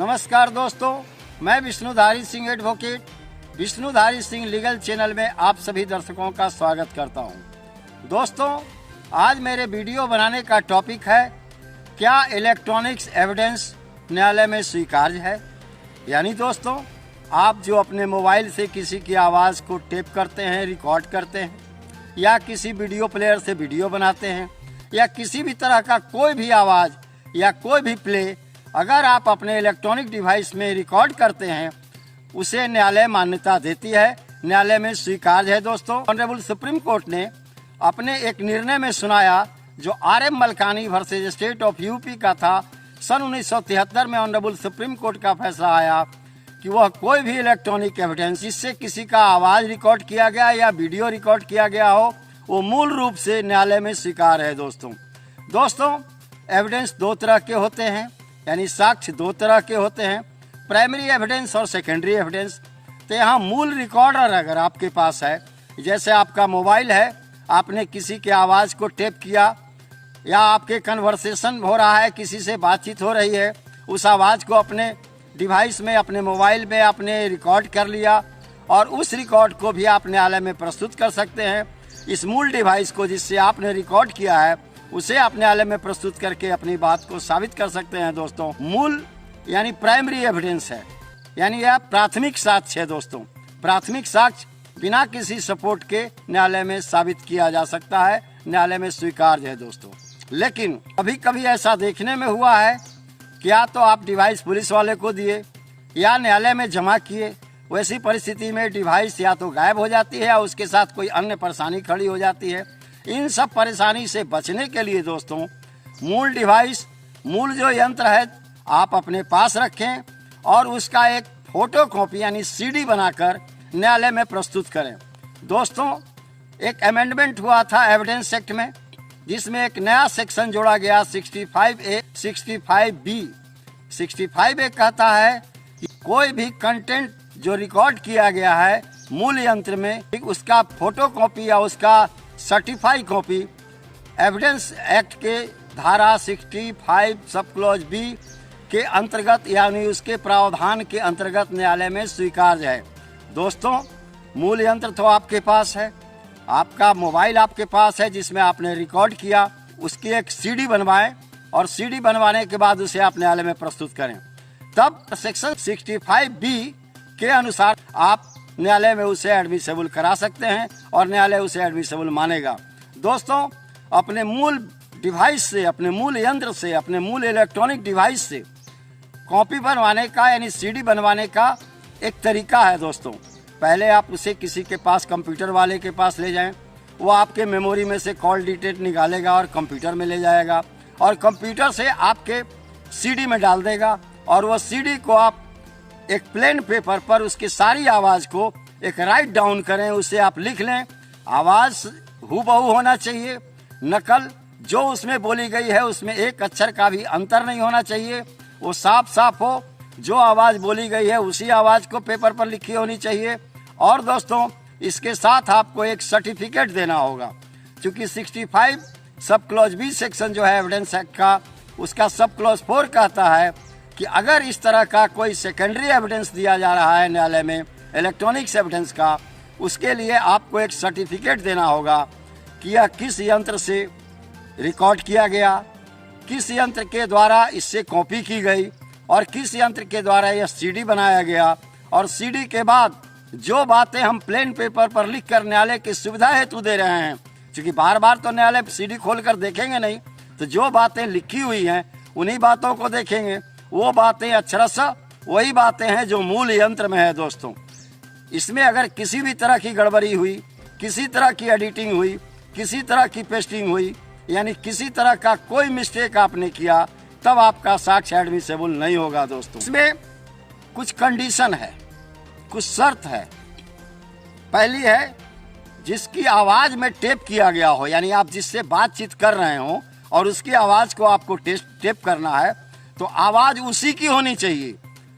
नमस्कार दोस्तों, मैं Vishnudhari Singh advocate Vishnudhari Singh legal channel में आप सभी दर्शकों का स्वागत करता हूं। दोस्तों, आज मेरे वीडियो बनाने का टॉपिक है, क्या इलेक्ट्रॉनिक्स एविडेंस न्यायालय में स्वीकार्य है। यानी दोस्तों, आप जो अपने मोबाइल से किसी की आवाज़ को टेप करते हैं, रिकॉर्ड करते हैं, या किसी वीडियो प्लेयर से वीडियो बनाते हैं, या किसी भी तरह का कोई भी आवाज़ या कोई भी प्ले अगर आप अपने इलेक्ट्रॉनिक डिवाइस में रिकॉर्ड करते हैं, उसे न्यायालय मान्यता देती है, न्यायालय में स्वीकार्य है। दोस्तों, ऑनरेबल सुप्रीम कोर्ट ने अपने एक निर्णय में सुनाया, जो RM Malkani versus state of UP का था। सन 1973 में ऑनरेबल सुप्रीम कोर्ट का फैसला आया कि वह कोई भी इलेक्ट्रॉनिक एविडेंस जिससे किसी का आवाज़ रिकॉर्ड किया गया या वीडियो रिकॉर्ड किया गया हो, वो मूल रूप से न्यायालय में स्वीकार है। दोस्तों, एविडेंस दो तरह के होते हैं, यानी साक्ष्य दो तरह के होते हैं, प्राइमरी एविडेंस और सेकेंडरी एविडेंस। तो यहाँ मूल रिकॉर्डर अगर आपके पास है, जैसे आपका मोबाइल है, आपने किसी के आवाज़ को टेप किया, या आपके कन्वर्सेशन हो रहा है, किसी से बातचीत हो रही है, उस आवाज़ को अपने डिवाइस में, अपने मोबाइल में आपने रिकॉर्ड कर लिया, और उस रिकॉर्ड को भी आप न्यायालय में प्रस्तुत कर सकते हैं। इस मूल डिवाइस को जिससे आपने रिकॉर्ड किया है, उसे आप न्यायालय में प्रस्तुत करके अपनी बात को साबित कर सकते हैं। दोस्तों, मूल यानी प्राइमरी एविडेंस है, यानी यह प्राथमिक साक्ष्य है। दोस्तों, प्राथमिक साक्ष्य बिना किसी सपोर्ट के न्यायालय में साबित किया जा सकता है, न्यायालय में स्वीकार्य है। दोस्तों, लेकिन कभी कभी ऐसा देखने में हुआ है कि या तो आप डिवाइस पुलिस वाले को दिए या न्यायालय में जमा किए, वैसी परिस्थिति में डिवाइस या तो गायब हो जाती है या उसके साथ कोई अन्य परेशानी खड़ी हो जाती है। इन सब परेशानी से बचने के लिए दोस्तों, मूल डिवाइस, मूल जो यंत्र है, आप अपने पास रखें और उसका एक फोटो कॉपी यानी CD बनाकर न्यायालय में प्रस्तुत करें। दोस्तों, एक अमेंडमेंट हुआ था एविडेंस एक्ट में, जिसमें एक नया सेक्शन जोड़ा गया 65A 65B। 65A कहता है कि कोई भी कंटेंट जो रिकॉर्ड किया गया है मूल यंत्र में, उसका फोटो कॉपी या उसका सर्टिफाई कॉपी एविडेंस एक्ट के धारा 65 सब क्लॉज B के अंतर्गत, यानी उसके प्रावधान के अंतर्गत न्यायालय में स्वीकार्य है। दोस्तों, मूल यंत्र तो आपके पास है, आपका मोबाइल आपके पास है जिसमें आपने रिकॉर्ड किया, उसकी एक CD बनवाएं और CD बनवाने के बाद उसे आप न्यायालय में प्रस्तुत करें। तब सेक्शन 65B के अनुसार आप न्यायालय में उसे एडमिसेबल करा सकते हैं और न्यायालय उसे एडमिसेबल मानेगा। दोस्तों, अपने मूल डिवाइस से, अपने मूल यंत्र से, अपने मूल इलेक्ट्रॉनिक डिवाइस से कॉपी बनवाने का यानी CD बनवाने का एक तरीका है। दोस्तों, पहले आप उसे किसी के पास, कंप्यूटर वाले के पास ले जाएं, वो आपके मेमोरी में से कॉल डिटेल निकालेगा और कंप्यूटर में ले जाएगा, और कंप्यूटर से आपके CD में डाल देगा, और वो CD को आप एक प्लेन पेपर पर उसकी सारी आवाज़ को एक राइट डाउन करें, उसे आप लिख लें। आवाज़ हूबहू होना चाहिए, नकल जो उसमें बोली गई है उसमें एक अक्षर का भी अंतर नहीं होना चाहिए, वो साफ साफ हो, जो आवाज़ बोली गई है उसी आवाज़ को पेपर पर लिखी होनी चाहिए। और दोस्तों, इसके साथ आपको एक सर्टिफिकेट देना होगा, क्योंकि 65 सब क्लॉज B सेक्शन जो है एविडेंस एक्ट का, उसका सब क्लॉज 4 कहता है कि अगर इस तरह का कोई सेकेंडरी एविडेंस दिया जा रहा है न्यायालय में इलेक्ट्रॉनिक्स एविडेंस का, उसके लिए आपको एक सर्टिफिकेट देना होगा कि यह किस यंत्र से रिकॉर्ड किया गया, किस यंत्र के द्वारा इससे कॉपी की गई, और किस यंत्र के द्वारा यह CD बनाया गया, और CD के बाद जो बातें हम प्लेन पेपर पर लिखकर न्यायालय की सुविधा हेतु दे रहे हैं, क्योंकि बार बार तो न्यायालय CD खोलकर देखेंगे नहीं, तो जो बातें लिखी हुई हैं उन्हीं बातों को देखेंगे। वो बातें अक्षरशः वही बातें हैं जो मूल यंत्र में है। दोस्तों, इसमें अगर किसी भी तरह की गड़बड़ी हुई, किसी तरह की एडिटिंग हुई, किसी तरह की पेस्टिंग हुई, यानी किसी तरह का कोई मिस्टेक आपने किया, तब आपका साक्ष्य एडमिसेबल नहीं होगा। दोस्तों, इसमें कुछ कंडीशन है, कुछ शर्त है। पहली है, जिसकी आवाज़ में टेप किया गया हो, यानी आप जिससे बातचीत कर रहे हो और उसकी आवाज़ को आपको टेप करना है, तो आवाज़ उसी की होनी चाहिए,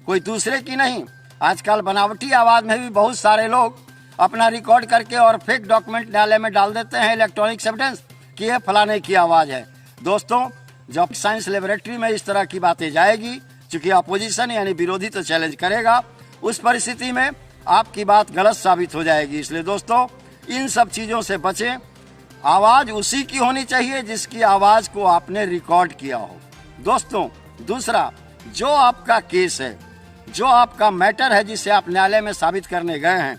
कोई दूसरे की नहीं। आजकल बनावटी आवाज़ में भी बहुत सारे लोग अपना रिकॉर्ड करके और फेक डॉक्यूमेंट न्यायालय में डाल देते हैं इलेक्ट्रॉनिक एविडेंस कि यह फलाने की आवाज़ है। दोस्तों, जब साइंस लेबोरेटरी में इस तरह की बातें जाएगी, चूंकि अपोजिशन यानी विरोधी तो चैलेंज करेगा, उस परिस्थिति में आपकी बात गलत साबित हो जाएगी। इसलिए दोस्तों इन सब चीजों से बचें। आवाज उसी की होनी चाहिए जिसकी आवाज को आपने रिकॉर्ड किया हो। दोस्तों दूसरा, जो आपका केस है, जो आपका मैटर है जिसे आप न्यायालय में साबित करने गए हैं,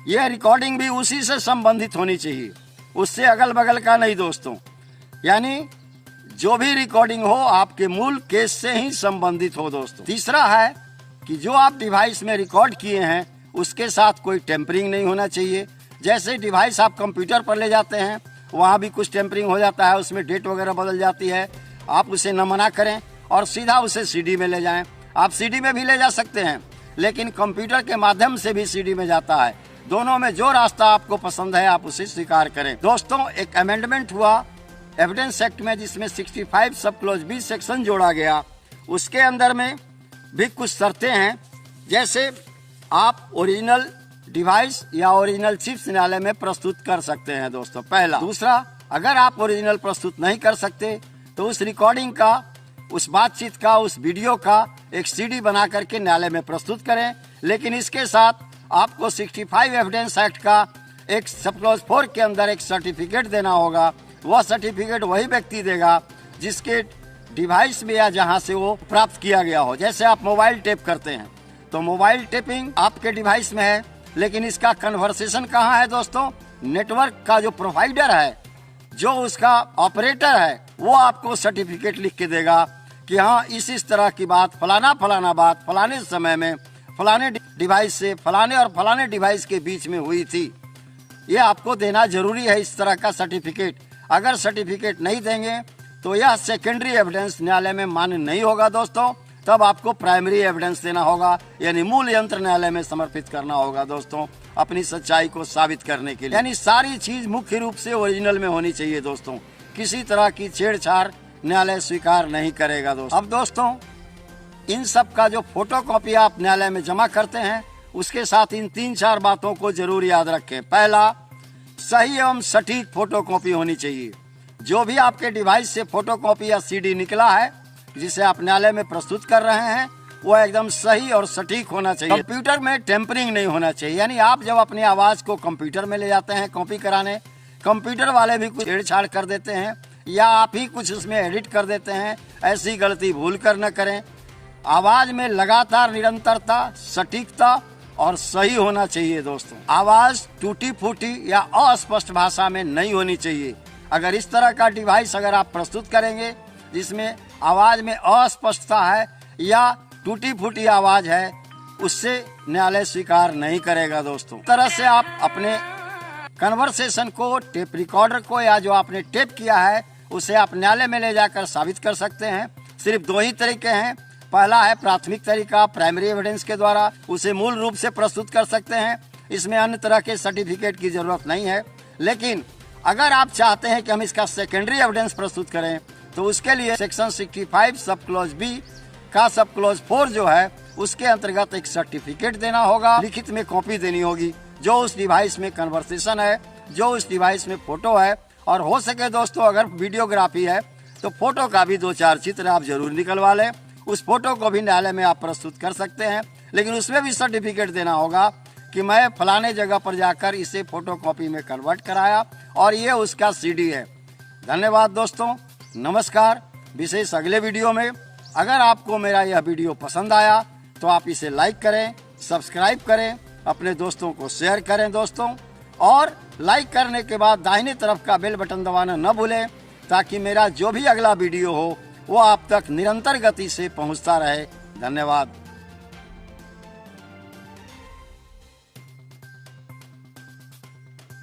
यह रिकॉर्डिंग भी उसी से संबंधित होनी चाहिए, उससे अगल बगल का नहीं दोस्तों। यानी जो भी रिकॉर्डिंग हो आपके मूल केस से ही संबंधित हो दोस्तों। तीसरा है कि जो आप डिवाइस में रिकॉर्ड किए हैं उसके साथ कोई टेम्परिंग नहीं होना चाहिए। जैसे डिवाइस आप कंप्यूटर पर ले जाते हैं, वहाँ भी कुछ टेम्परिंग हो जाता है, उसमें डेट वगैरह बदल जाती है। आप उसे न मना करें और सीधा उसे सीडी में ले जाएं। आप सीडी में भी ले जा सकते हैं, लेकिन कंप्यूटर के माध्यम से भी सीडी में जाता है। दोनों में जो रास्ता आपको पसंद है आप उसे स्वीकार करें। दोस्तों एक अमेंडमेंट हुआ एविडेंस एक्ट में, जिसमें 65 सब क्लॉज बी सेक्शन जोड़ा गया। उसके अंदर में भी कुछ शर्तें हैं, जैसे आप ओरिजिनल डिवाइस या ओरिजिनल चिप्स न्यायालय में प्रस्तुत कर सकते हैं दोस्तों, पहला। दूसरा, अगर आप ओरिजिनल प्रस्तुत नहीं कर सकते तो उस रिकॉर्डिंग का, उस बातचीत का, उस वीडियो का एक सीडी बना करके न्यायालय में प्रस्तुत करें। लेकिन इसके साथ आपको 65 एविडेंस एक्ट का एक सब क्लॉज 4 के अंदर एक सर्टिफिकेट देना होगा। वह सर्टिफिकेट वही व्यक्ति देगा जिसके डिवाइस में या जहां से वो प्राप्त किया गया हो। जैसे आप मोबाइल टेप करते हैं तो मोबाइल टेपिंग आपके डिवाइस में है, लेकिन इसका कन्वर्सेशन कहाँ है दोस्तों? नेटवर्क का जो प्रोवाइडर है, जो उसका ऑपरेटर है, वो आपको सर्टिफिकेट लिख के देगा कि हाँ इस तरह की बात, फलाना फलाना बात फलाने समय में फलाने डिवाइस से फलाने और फलाने डिवाइस के बीच में हुई थी। ये आपको देना जरूरी है, इस तरह का सर्टिफिकेट। अगर सर्टिफिकेट नहीं देंगे तो यह सेकेंडरी एविडेंस न्यायालय में मान्य नहीं होगा दोस्तों। तब आपको प्राइमरी एविडेंस देना होगा, यानी मूल यंत्र न्यायालय में समर्पित करना होगा दोस्तों, अपनी सच्चाई को साबित करने के लिए। यानी सारी चीज मुख्य रूप से ओरिजिनल में होनी चाहिए दोस्तों। किसी तरह की छेड़छाड़ न्यायालय स्वीकार नहीं करेगा दोस्तों। अब दोस्तों इन सब का जो फोटो कॉपी आप न्यायालय में जमा करते हैं, उसके साथ इन 3-4 बातों को जरूर याद रखें। पहला, सही एवं सटीक फोटो कॉपी होनी चाहिए। जो भी आपके डिवाइस से फोटो कॉपी या सीडी निकला है जिसे आप न्यायालय में प्रस्तुत कर रहे हैं, वो एकदम सही और सटीक होना चाहिए। कंप्यूटर में टेम्परिंग नहीं होना चाहिए। यानी आप जब अपनी आवाज को कंप्यूटर में ले जाते हैं कॉपी कराने, कंप्यूटर वाले भी कुछ छेड़छाड़ कर देते हैं या आप ही कुछ उसमें एडिट कर देते हैं। ऐसी गलती भूल कर न करें। आवाज में लगातार निरंतरता, सटीकता और सही होना चाहिए दोस्तों। आवाज टूटी फूटी या अस्पष्ट भाषा में नहीं होनी चाहिए। अगर इस तरह का डिवाइस अगर आप प्रस्तुत करेंगे जिसमें आवाज में अस्पष्टता है या टूटी फूटी आवाज है, उससे न्यायालय स्वीकार नहीं करेगा दोस्तों। तरह से आप अपने कन्वर्सेशन को, टेप रिकॉर्डर को या जो आपने टेप किया है उसे आप न्यायालय में ले जाकर साबित कर सकते हैं। सिर्फ 2 ही तरीके हैं। पहला है प्राथमिक तरीका, प्राइमरी एविडेंस के द्वारा उसे मूल रूप से प्रस्तुत कर सकते हैं। इसमें अन्य तरह के सर्टिफिकेट की जरूरत नहीं है। लेकिन अगर आप चाहते हैं कि हम इसका सेकेंडरी एविडेंस प्रस्तुत करें तो उसके लिए सेक्शन 65 सब क्लॉज बी का सब क्लॉज 4 जो है उसके अंतर्गत एक सर्टिफिकेट देना होगा, लिखित में कॉपी देनी होगी, जो उस डिवाइस में कन्वर्सेशन है, जो उस डिवाइस में फोटो है। और हो सके दोस्तों अगर वीडियोग्राफी है तो फोटो का भी 2-4 चित्र आप जरूर निकलवा लें। उस फोटो को भी न्यायालय में आप प्रस्तुत कर सकते हैं, लेकिन उसमें भी सर्टिफिकेट देना होगा कि मैं फलाने जगह पर जाकर इसे फोटो कॉपी में कन्वर्ट कराया और ये उसका सीडी है। धन्यवाद दोस्तों, नमस्कार। विशेष अगले वीडियो में अगर आपको मेरा यह वीडियो पसंद आया तो आप इसे लाइक करें, सब्सक्राइब करें, अपने दोस्तों को शेयर करें दोस्तों, और लाइक करने के बाद दाहिने तरफ का बेल बटन दबाना न भूलें ताकि मेरा जो भी अगला वीडियो हो वो आप तक निरंतर गति से पहुंचता रहे। धन्यवाद।